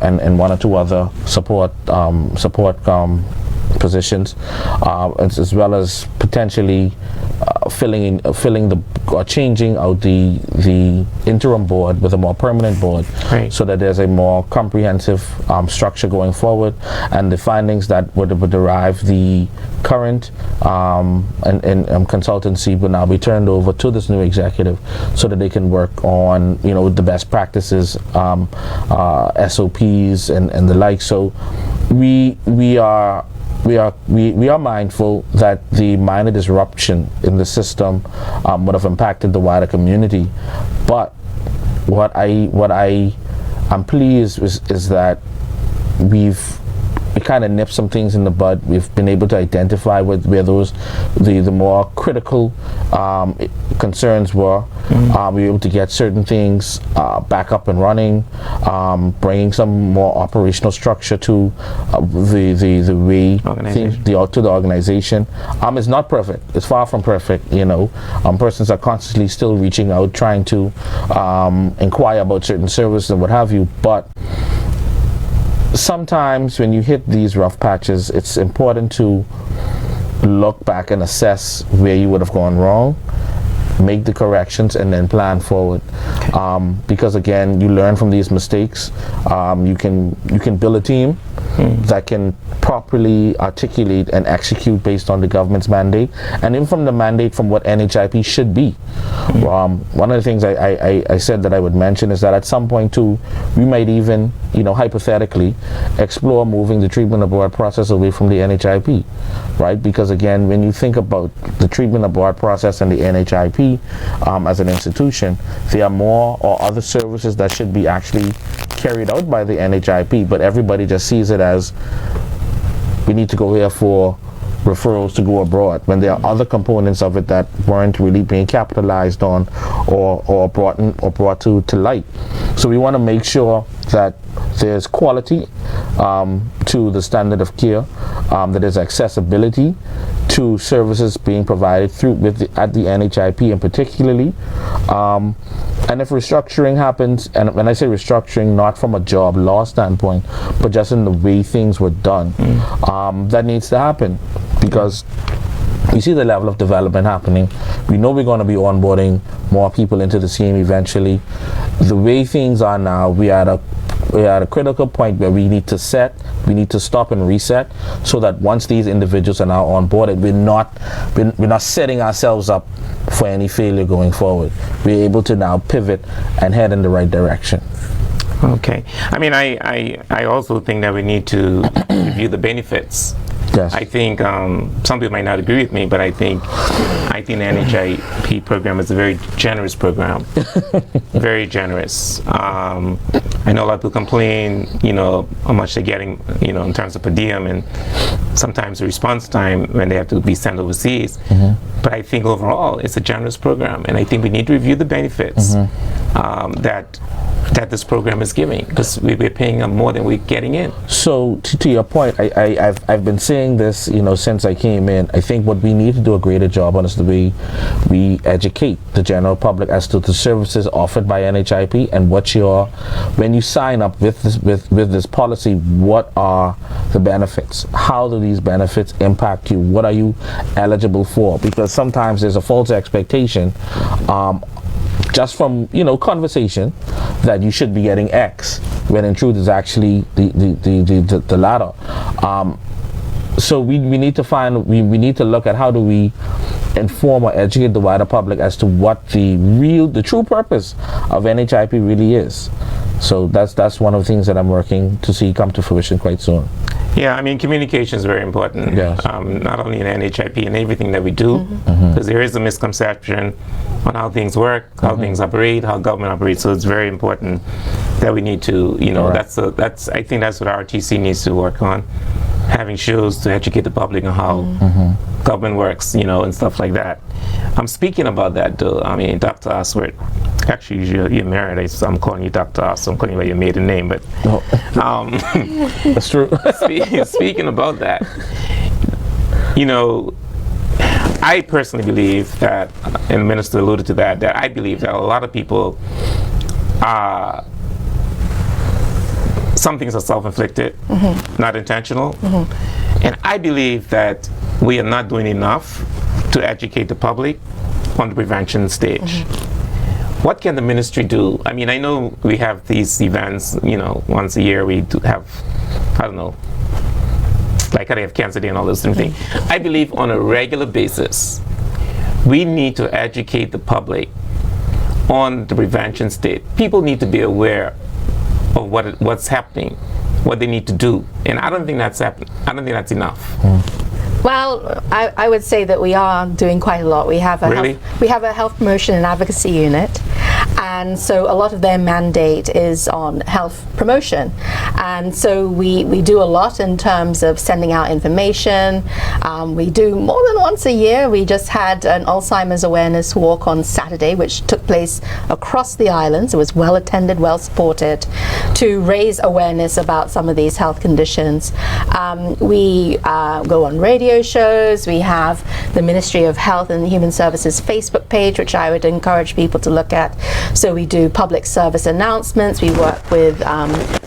and one or two other support positions, as well as potentially changing out the interim board with a more permanent board, right, so that there's a more comprehensive structure going forward, and the findings that would derive the current and consultancy will now be turned over to this new executive, so that they can work on the best practices, SOPs and the like. So we are mindful that the minor disruption in the system would have impacted the wider community, but what I am pleased is that we kind of nipped some things in the bud. We've been able to identify where the more critical concerns were. We were able to get certain things back up and running, bringing some more operational structure to the way to the organization. It's not perfect. It's far from perfect. Persons are constantly still reaching out, trying to inquire about certain services and what have you, but sometimes when you hit these rough patches, it's important to look back and assess where you would have gone wrong, make the corrections, and then plan forward. Because again, you learn from these mistakes. You can build a team that can properly articulate and execute based on the government's mandate, and even from the mandate from what NHIP should be. One of the things I said that I would mention is that at some point too, we might even, hypothetically, explore moving the treatment abroad process away from the NHIP, right? Because again, when you think about the treatment abroad process and the NHIP as an institution, there are more or other services that should be actually carried out by the NHIP, but everybody just sees it as we need to go here for referrals to go abroad, when there are other components of it that weren't really being capitalized on or brought to light. So we want to make sure that there's quality to the standard of care, that there's accessibility to services being provided at the NHIP, and particularly, and if restructuring happens, and when I say restructuring, not from a job loss standpoint, but just in the way things were done, that needs to happen, because we see the level of development happening. We know we're going to be onboarding more people into the team eventually. The way things are now, we are at a critical point where we need to stop and reset, so that once these individuals are now onboarded, we're not setting ourselves up for any failure going forward. We're able to now pivot and head in the right direction. Okay. I mean, I also think that we need to review the benefits. Yes. I think some people might not agree with me, but I think the NHIP program is a very generous program. Very generous. I know a lot of people complain, how much they're getting, in terms of per diem, and sometimes the response time when they have to be sent overseas. But I think overall it's a generous program, and I think we need to review the benefits that that this program is giving, because we're paying them more than we're getting in. So to your point, I've been saying this, since I came in. I think what we need to do a greater job on is the way we educate the general public as to the services offered by NHIP and when you sign up with this policy, what are the benefits? How do these benefits impact you? What are you eligible for? Because sometimes there's a false expectation just from conversation that you should be getting X, when in truth is actually the latter. So we need to look at how do we inform or educate the wider public as to what the true purpose of NHIP really is. So that's one of the things that I'm working to see come to fruition quite soon. Yeah, I mean, communication is very important. Yes. Not only in NHIP and everything that we do, because there is a misconception on how things work, how things operate, how government operates. So it's very important that we need to, I think that's what RTC needs to work on, having shows to educate the public on how government works, and stuff like that. I'm speaking about that though. I mean, Dr. Astwood, actually you're married, so I'm calling you Dr. Astwood. I'm calling you by your maiden name, but that's true. Speaking about that, I personally believe that, and the minister alluded to that I believe that a lot of people some things are self-inflicted, not intentional, and I believe that we are not doing enough to educate the public on the prevention stage. What can the ministry do? I mean, I know we have these events, once a year we do have, I don't know, like I have Cancer Day and all those things. I believe on a regular basis, we need to educate the public on the prevention state. People need to be aware of what's happening, what they need to do, and I don't think that's happening. I don't think that's enough. Well, I would say that we are doing quite a lot. We have a health promotion and advocacy unit, and so a lot of their mandate is on health promotion, and so we do a lot in terms of sending out information. We do more than once a year. We just had an Alzheimer's awareness walk on Saturday, which took place across the islands. It was well attended, well supported, to raise awareness about some of these health conditions. We go on radio shows. We have the Ministry of Health and Human Services Facebook page, which I would encourage people to look at. So we do public service announcements. We work with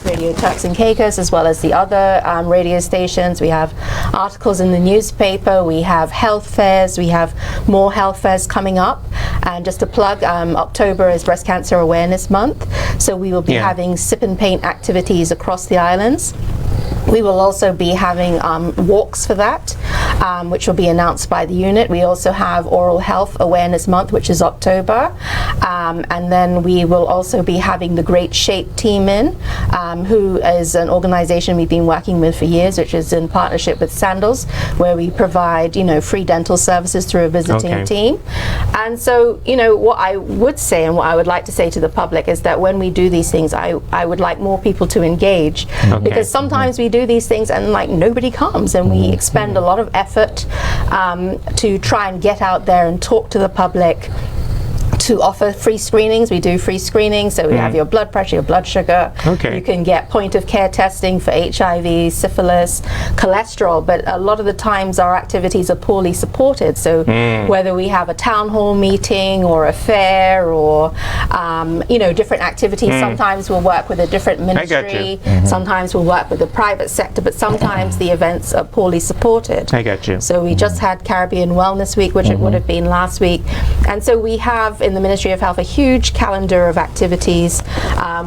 Radio Turks and Caicos as well as the other radio stations. We have articles in the newspaper. We have health fairs. We have more health fairs coming up. And just to plug, October is Breast Cancer Awareness Month. So we will be having sip and paint activities across the islands. We will also be having walks for that, which will be announced by the unit. We also have Oral Health Awareness Month, which is October. And then we will also be having the Great Shape Team in, who is an organization we've been working with for years, which is in partnership with Sandals, where we provide, free dental services through a visiting team. And so, what I would say and what I would like to say to the public is that when we do these things, I would like more people to engage, because sometimes we do these things and nobody comes, and we expend a lot of effort to try and get out there and talk to the public, to offer free screenings. We do free screenings, so we have your blood pressure, your blood sugar. You can get point of care testing for HIV, syphilis, cholesterol, but a lot of the times our activities are poorly supported. So whether we have a town hall meeting or a fair or different activities, sometimes we'll work with a different ministry, sometimes we'll work with the private sector, but sometimes the events are poorly supported. I got you. So we just had Caribbean Wellness Week, which it would have been last week, and so we have in the Ministry of Health a huge calendar of activities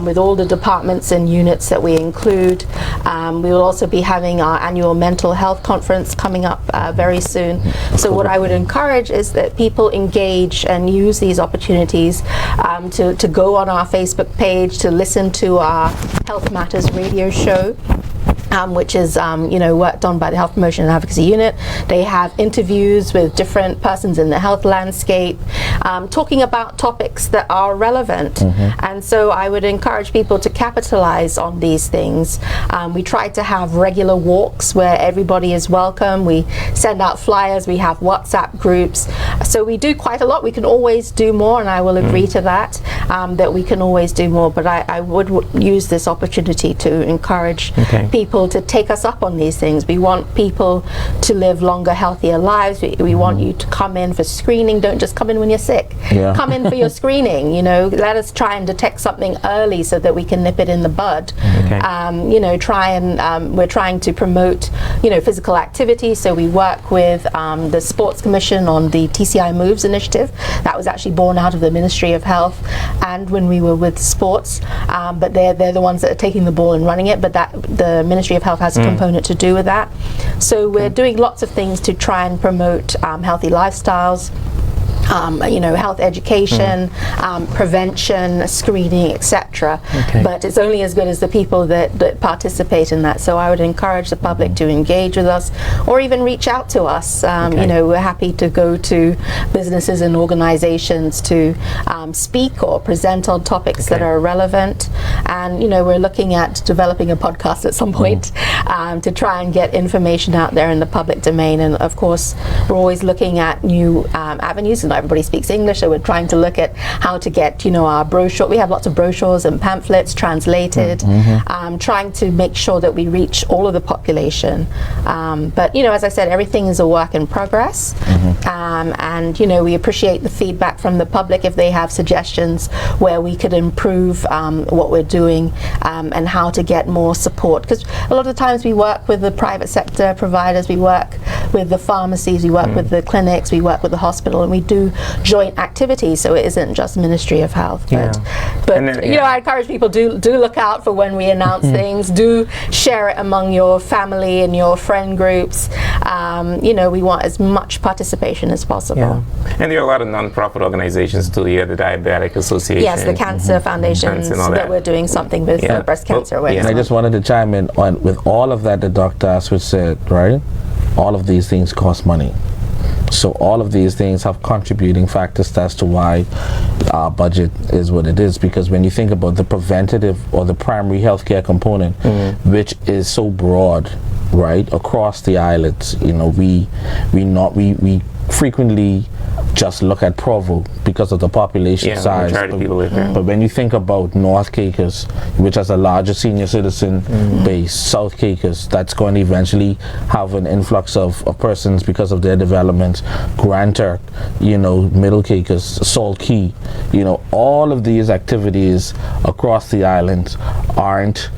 with all the departments and units that we include. We will also be having our annual mental health conference coming up very soon. So what I would encourage is that people engage and use these opportunities to go on our Facebook page, to listen to our Health Matters radio show. which is worked on by the Health Promotion and Advocacy Unit. They have interviews with different persons in the health landscape, talking about topics that are relevant. And so I would encourage people to capitalize on these things. We try to have regular walks where everybody is welcome. We send out flyers, we have WhatsApp groups. So we do quite a lot. We can always do more, and I will agree to that, that we can always do more. But I would use this opportunity to encourage people to take us up on these things. We want people to live longer, healthier lives. We want you to come in for screening. Don't just come in when you're sick. Come in for your screening. Let us try and detect something early so that we can nip it in the bud. We're trying to promote physical activity. So we work with the Sports Commission on the TCI Moves initiative. That was actually born out of the Ministry of Health, and when we were with sports, but they're the ones that are taking the ball and running it, but the Ministry of Health has a component to do with that. So we're doing lots of things to try and promote healthy lifestyles, health education, prevention, screening, etc. But it's only as good as the people that participate in that. So I would encourage the public to engage with us, or even reach out to us. We're happy to go to businesses and organizations to speak or present on topics that are relevant. And we're looking at developing a podcast at some point to try and get information out there in the public domain. And of course, we're always looking at new avenues. And everybody speaks English, so we're trying to look at how to get our brochure. We have lots of brochures and pamphlets translated, trying to make sure that we reach all of the population. But as I said, everything is a work in progress, and we appreciate the feedback from the public if they have suggestions where we could improve what we're doing, and how to get more support, because a lot of times we work with the private sector providers, we work with the pharmacies, we work with the clinics, we work with the hospital, and we do joint activities, so it isn't just Ministry of Health. But I encourage people, do look out for when we announce things. Do share it among your family and your friend groups. We want as much participation as possible. And there are a lot of non-profit organizations too here, the Diabetic Association. Yes, the Cancer Foundations, that we're doing something with breast cancer awareness. And I just wanted to chime in on with all of that Dr. Astwood said, right? All of these things cost money. So all of these things have contributing factors as to why our budget is what it is, because when you think about the preventative or the primary healthcare component, which is so broad, right, across the islands, we frequently just look at Provo because of the population size. But when you think about North Caicos, which has a larger senior citizen base, South Caicos, that's going to eventually have an influx of persons because of their development, Grand Turk, Middle Caicos, Salt Key, all of these activities across the island aren't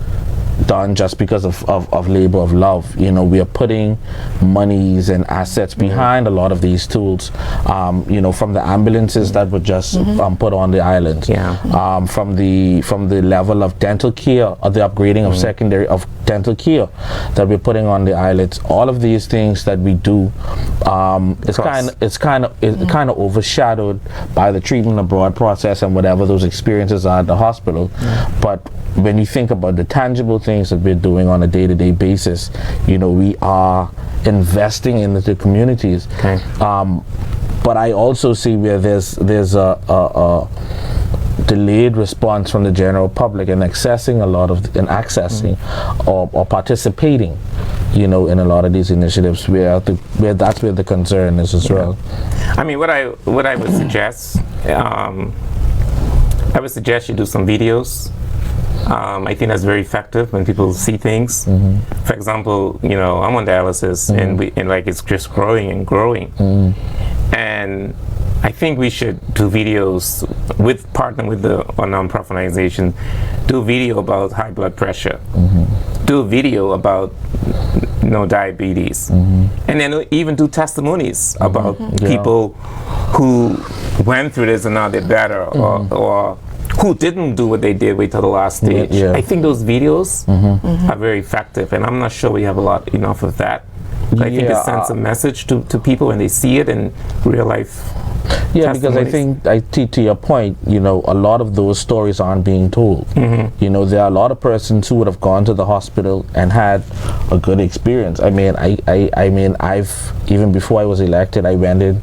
done just because of labor of love. We are putting monies and assets behind a lot of these tools, from the ambulances that were just put on the island, from the level of dental care, or the upgrading of secondary of dental care that we're putting on the islands. All of these things that we do, it's kind of overshadowed by the treatment abroad process and whatever those experiences are at the hospital. But when you think about the tangible things that we're doing on a day-to-day basis, we are investing in the communities. But I also see where there's a delayed response from the general public in accessing or participating, in a lot of these initiatives, where that's where the concern is as well. I mean, what I would suggest, you do some videos. I think that's very effective when people see things. For example, I'm on dialysis, and it's just growing and growing. And I think we should do videos partner with a non-profit organization, do video about high blood pressure, do a video about diabetes, and then even do testimonies about people who went through this and now they're better, or who didn't do what they did, wait till the last stage. I think those videos are very effective, and I'm not sure we have enough of that. But I think it sends a message to people when they see it in real life Yeah, because I think, to your point, you know, a lot of those stories aren't being told. You know, there are a lot of persons who would have gone to the hospital and had a good experience. I mean, I mean, I've, even before I was elected, I went in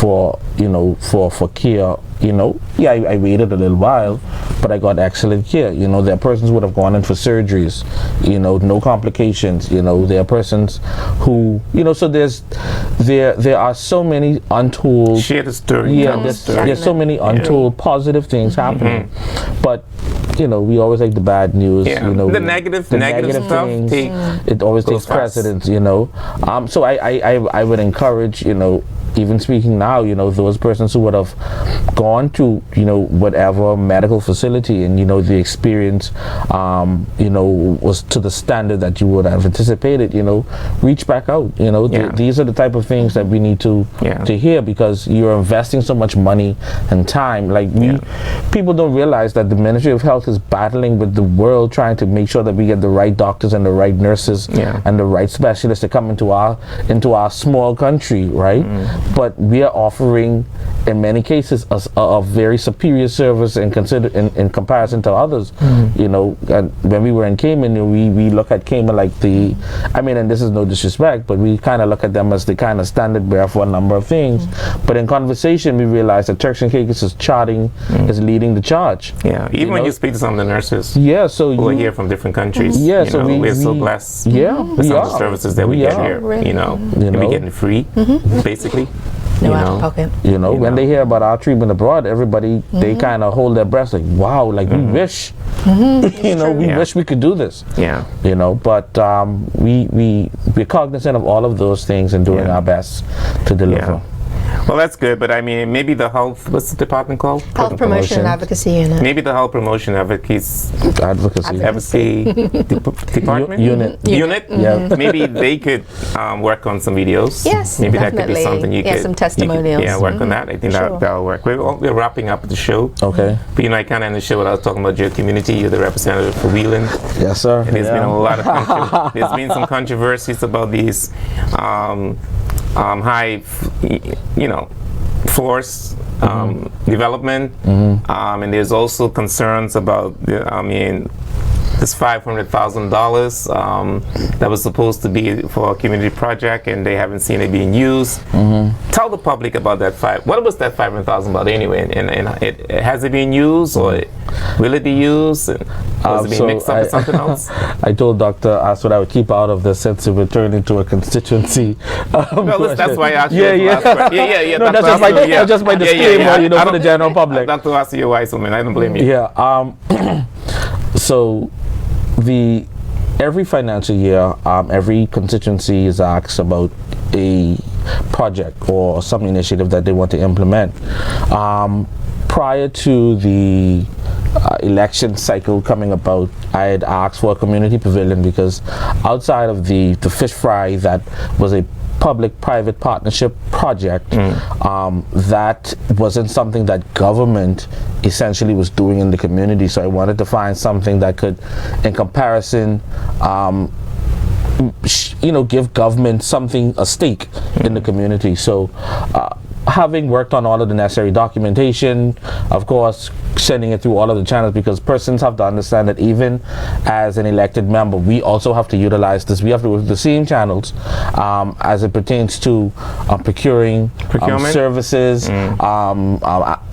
for, you know, for care. You know, yeah, I waited a little while, but I got excellent care. You know, there are persons who would have gone in for surgeries, you know, no complications. You know, there are persons who, you know, so there are so many untold. Share the story. Yeah, there's so many untold positive things happening, but you know, we always like the bad news. Yeah. You know, the negative stuff. things, it always takes precedence. You know, so I would encourage, you know, even speaking now, you know, those persons who would have gone to, you know, whatever medical facility and, you know, the experience, you know, was to the standard that you would have anticipated, you know, reach back out. You know, these are the type of things that we need to hear, because you're investing so much money and time. Like people don't realize that the Ministry of Health is battling with the world, trying to make sure that we get the right doctors and the right nurses and the right specialists to come into our small country, right? But we are offering, in many cases, a very superior service in comparison to others. You know, when we were in Cayman, we look at Cayman like I mean, and this is no disrespect, but we kind of look at them as the kind of standard bearer for a number of things. But in conversation, we realize that Turks and Caicos is leading the charge. Yeah, even when you speak to some of the nurses. Yeah, so who are here from different countries. Yeah, you so know, we're so blessed. Yeah, with some of the services that we get here. Really. You know, and we getting free, basically. No out of pocket. You know, when they hear about our treatment abroad, everybody, they kind of hold their breath like, wow, like we wish, you know, we wish we could do this. Yeah. You know, but we're cognizant of all of those things and doing our best to deliver. Well, that's good, but I mean, maybe the health, what's the department called? Health Promotion and Advocacy Unit. Maybe the Health Promotion Advocacy Department? Unit. Yeah. Maybe they could work on some videos. Yes, maybe definitely. that could be something you could. Some testimonials. Work on that. I think that'll work. We're wrapping up the show. Okay. But you know, I kind of end the show without talking about your community. You're the representative for Wheeling. Yes, sir. And there's been a lot of there's been some controversies about these high, you know, force development, and there's also concerns about this $500,000 that was supposed to be for a community project, and they haven't seen it being used. Tell the public about that what was that $500,000 about anyway, and has it been used, or will it be used? Was it being mixed up with something else? I told Dr. Astwood I would keep out of this since it would turn into a constituency. Well, that's why I asked you. Yeah. No, that's just my disclaimer, you know, for the general public. Dr. Astwood, you're a wise woman. I don't blame you. Yeah. So, every financial year, every constituency is asked about a project or some initiative that they want to implement. Prior to the election cycle coming about, I had asked for a community pavilion because outside of the fish fry that was a public-private partnership project, that wasn't something that government essentially was doing in the community. So I wanted to find something that could, in comparison, you know, give government a stake in the community. So having worked on all of the necessary documentation, of course, sending it through all of the channels, because persons have to understand that even as an elected member, we also have to utilize this. We have to work the same channels as it pertains to procurement services,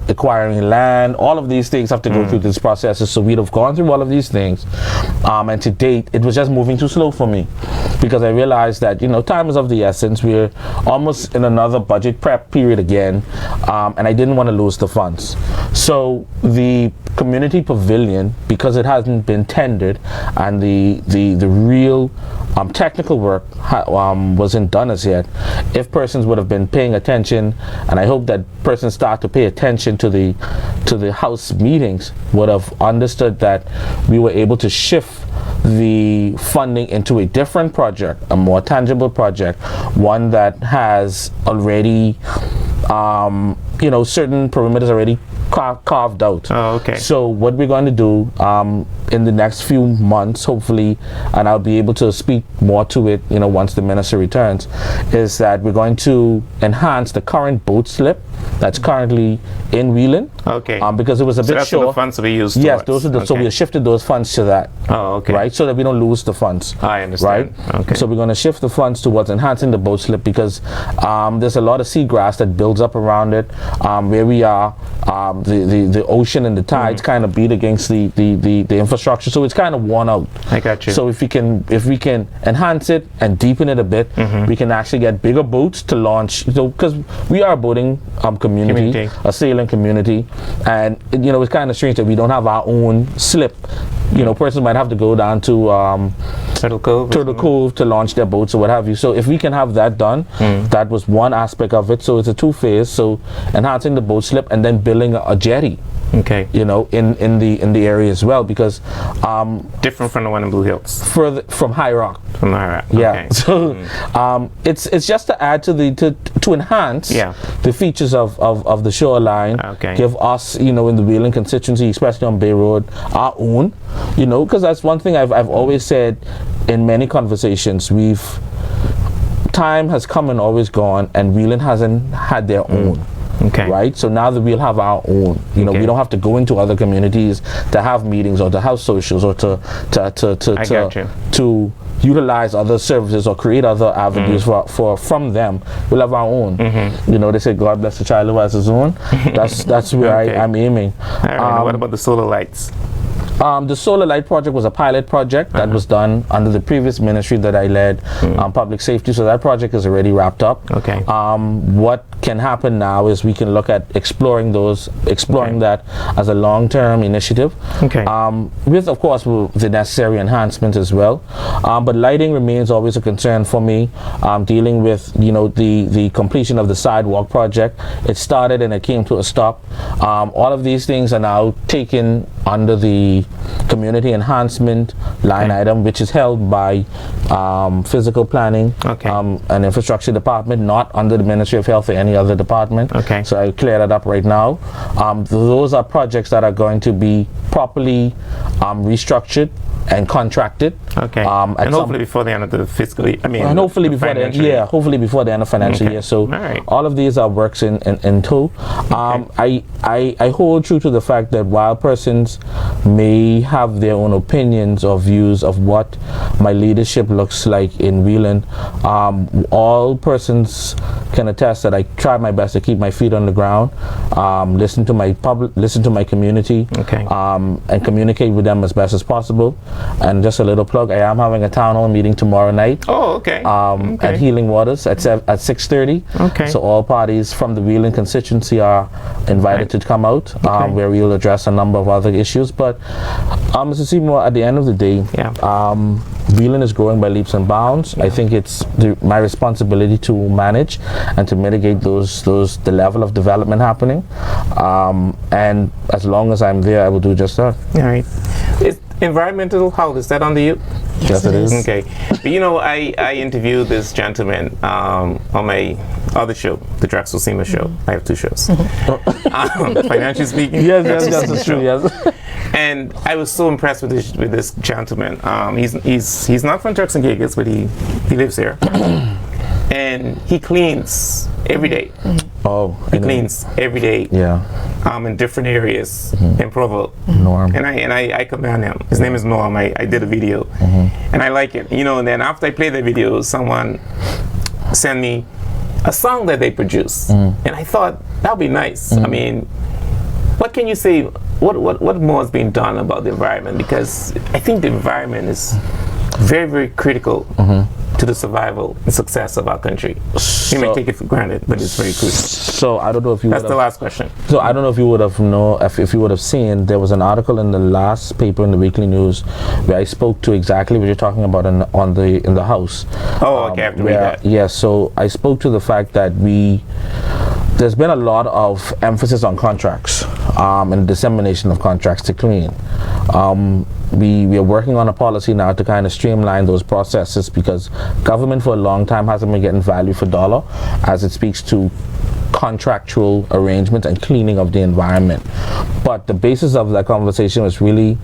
acquiring land. All of these things have to go through these processes. So we'd have gone through all of these things, and to date, it was just moving too slow for me, because I realized that, you know, time is of the essence. We're almost in another budget prep period again, and I didn't want to lose the funds. So the community pavilion, because it hasn't been tendered and the real technical work wasn't done as yet, if persons would have been paying attention, and I hope that persons start to pay attention to the House meetings, would have understood that we were able to shift the funding into a different project, a more tangible project, one that has already you know, certain perimeters already carved out. Oh, okay. So what we're going to do in the next few months, hopefully, and I'll be able to speak more to it, you know, once the minister returns, is that we're going to enhance the current boat slip that's currently in Wheeling. Okay. Because it was a So bit that's short. what the funds will be used Yes, towards. those are so Okay. we shifted those funds to that. Oh, okay. Right, so that we don't lose the funds. I understand. Right. Okay. So we're going to shift the funds towards enhancing the boat slip because there's a lot of seagrass that builds up around it. Where we are, the ocean and the tides kind of beat against the infrastructure, so it's kind of worn out. I got you. So if we can enhance it and deepen it a bit, we can actually get bigger boats to launch. So because we are a boating community, a sailing community, and it's kind of strange that we don't have our own slip. Persons might have to go down to Turtle Cove to launch their boats or what have you. So if we can have that done, that was one aspect of it. So it's a two-phase. So enhancing the boat slip and then building a jetty. Okay. In the area as well, because different from the one in Blue Hills. further from High Rock. From the High Rock. Yeah. Okay. So it's just to add to enhance the features of the shoreline. Okay. Give us, in the Wheeling constituency, especially on Bay Road, our own. Because that's one thing I've always said in many conversations. Time has come and always gone, and Wheeling hasn't had their own. Okay. Right. So now that we'll have our own, we don't have to go into other communities to have meetings or to have socials or to utilize other services or create other avenues from them. We'll have our own. They say God bless the child who has his own. That's where I'm aiming. All right. What about the solar lights? The solar light project was a pilot project that was done under the previous ministry that I led, public safety. So that project is already wrapped up. Okay. What can happen now is we can look at exploring that as a long-term initiative. Okay. With, of course, the necessary enhancements as well. But lighting remains always a concern for me. Dealing with, the completion of the sidewalk project. It started and it came to a stop. All of these things are now taken under the community enhancement line item, which is held by physical planning and infrastructure department, not under the Ministry of Health or any other department. Okay. So I clear that up right now. Those are projects that are going to be properly restructured and contracted. Okay. And hopefully before the end of the fiscal year. And hopefully before the end of financial year. So all of these are works in tow. I hold true to the fact that while persons may have their own opinions or views of what my leadership looks like in Wheeling, all persons can attest that I try my best to keep my feet on the ground, listen to my community, and communicate with them as best as possible. And just a little plug, I am having a town hall meeting tomorrow night. Oh, okay. At Healing Waters at 6:30. Okay. So all parties from the Wheeling constituency are invited to come out, where we'll address a number of other issues. But Mr. Seymour, at the end of the day, Wheeling is growing by leaps and bounds. I think it's my responsibility to manage and to mitigate the level of development happening. And as long as I'm there, I will do just that. All right. Environmental health, is that under you? Yes, it is. Okay. But I interviewed this gentleman on my other show, the Drexwell Seymour show. I have two shows. Financially speaking. Yes, that's true. Yes. And I was so impressed with this gentleman. He's not from Turks and Caicos, but he lives here. And he cleans every day. Oh, he cleans every day. Yeah. In different areas in Provo. Norm. And I commend him. His name is Norm. I did a video, and I like it. And then after I played the video, someone sent me a song that they produced, and I thought that'd be nice. I mean, what can you say? What more is being done about the environment? Because I think the environment is very, very critical to the survival and success of our country. You may take it for granted, but it's very crucial. So I don't know if you. That's the last question. So I don't know if you would have if you would have seen, there was an article in the last paper in the Weekly News where I spoke to exactly what you're talking about in the House. Oh, okay, I have to read that. Yeah, so I spoke to the fact that there's been a lot of emphasis on contracts and dissemination of contracts to clean. We are working on a policy now to kind of streamline those processes because government for a long time hasn't been getting value for dollar as it speaks to contractual arrangements and cleaning of the environment. But the basis of that conversation was really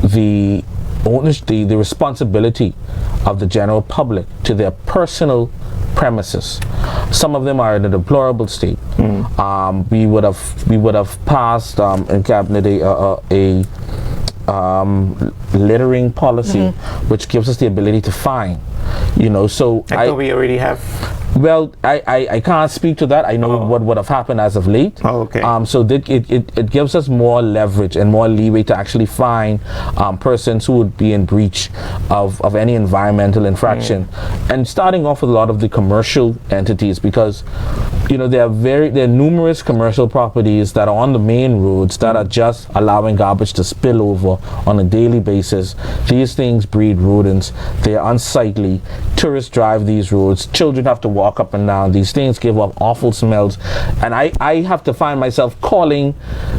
the responsibility of the general public to their personal premises. Some of them are in a deplorable state. We would have passed in cabinet a littering policy, which gives us the ability to fine. So I thought we already have. Well, I can't speak to that. I know what would have happened as of late. Oh, okay. So it gives us more leverage and more leeway to actually fine persons who would be in breach of any environmental infraction. And starting off with a lot of the commercial entities, because there are numerous commercial properties that are on the main roads that are just allowing garbage to spill over on a daily basis. These things breed rodents. They are unsightly. Tourists drive these roads. Children have to walk up and down. These things give off awful smells. And I have to find myself I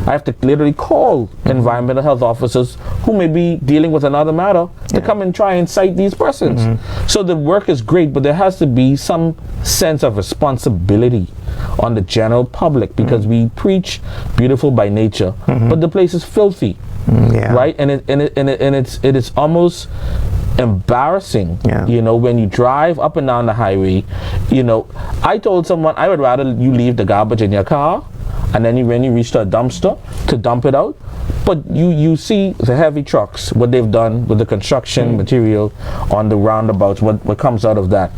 have to literally call environmental health officers who may be dealing with another matter to come and try and cite these persons. So the work is great, but there has to be some sense of responsibility on the general public, because we preach beautiful by nature, but the place is filthy, right? And it is almost embarrassing, when you drive up and down the highway. I told someone I would rather you leave the garbage in your car, and then when you reach to a dumpster to dump it out. But you see the heavy trucks, what they've done with the construction material on the roundabouts, what comes out of that.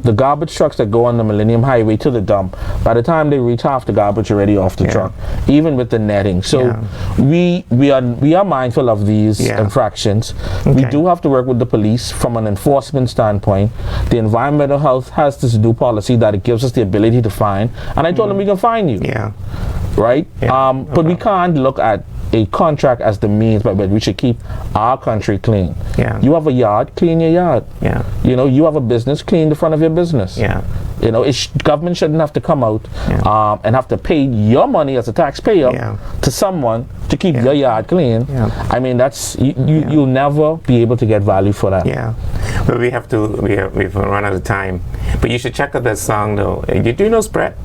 The garbage trucks that go on the Millennium Highway to the dump, by the time they reach, half the garbage already off the truck, even with the netting. So we are mindful of these infractions. We do have to work with the police from an enforcement standpoint. The environmental health has this new policy that it gives us the ability to fine, and I told them we can fine you. Right? But we can't look at a contract as the means by which we should keep our country clean. You have a yard, clean your yard. You have a business, clean the front of your business. Government shouldn't have to come out and have to pay your money as a taxpayer to someone to keep your yard clean. I mean, that's you'll never be able to get value for that. But we've run out of time. But you should check out that song though. Do you know Spread?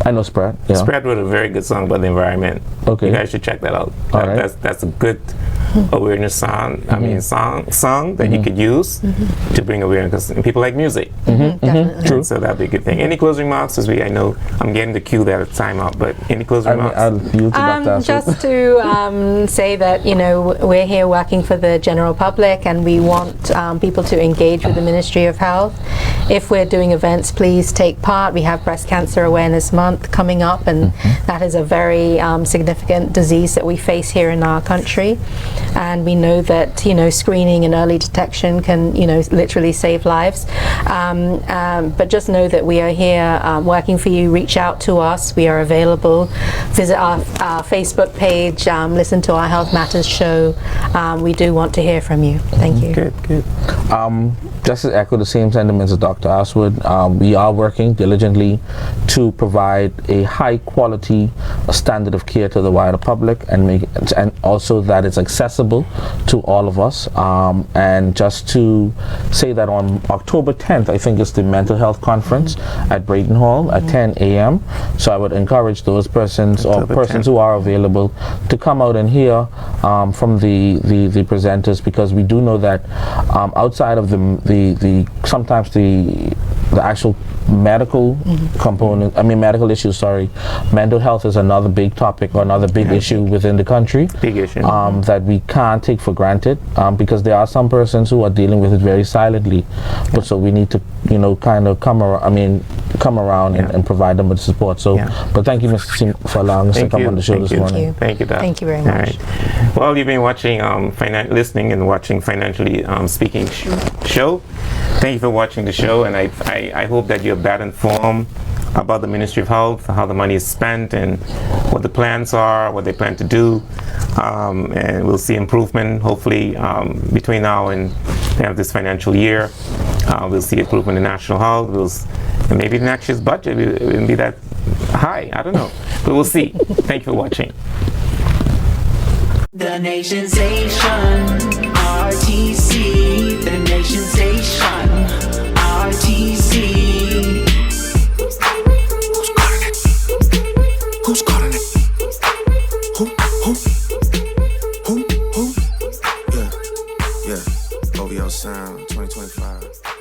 I know Spread. Spread wrote a very good song about the environment. You guys should check that out. That's a good awareness song. I mean, song that you could use to bring awareness, because people like music. True. So that'd be a good thing. Any closing remarks? As I know I'm getting the cue that it's time out, but any closing remarks? I'll yield to Dr. Astwood. Just to say that we're here working for the general public, and we want people to engage with the Ministry of Health. If we're doing events, please take part. We have Breast Cancer Awareness Month coming up, and that is a very significant disease that we face here in our country. And we know that screening and early detection can literally save lives. But just know that we are here working for you. Reach out to us. We are available. Visit our Facebook page. Listen to our Health Matters show. We do want to hear from you. Thank you. Good. Just to echo the same sentiments as Dr. Astwood, we are working diligently to provide a high quality standard of care to the wider public, and also that it's accessible to all of us. And just to say that on October 10th, I think it's the mental health conference at Brayton Hall at 10 a.m. So I would encourage those persons or persons who are available to come out and hear from the presenters, because we do know that outside of sometimes the actual medical component, medical issues, mental health is another big topic or another big issue within the country. Big issue. That we can't take for granted, because there are some persons who are dealing with it very silently. But so we need to, kind of come around and provide them with support. So, but thank you, Mr. Seymour, for allowing us to come on the show this morning. Thank you, Doc. Thank you very much. All right. Well, you've been watching, listening and watching Financially Speaking show. Thank you for watching the show, and I hope that you're better informed about the Ministry of Health, how the money is spent, and what the plans are, what they plan to do, and we'll see improvement hopefully between now and the end of this financial year. We'll see improvement in national health. And maybe next year's budget will be that high. I don't know, but we'll see. Thank you for watching. The Nation Station, RTC. The Nation Station, RTC. Who's calling it? Who? Yeah. OVO Sound 2025.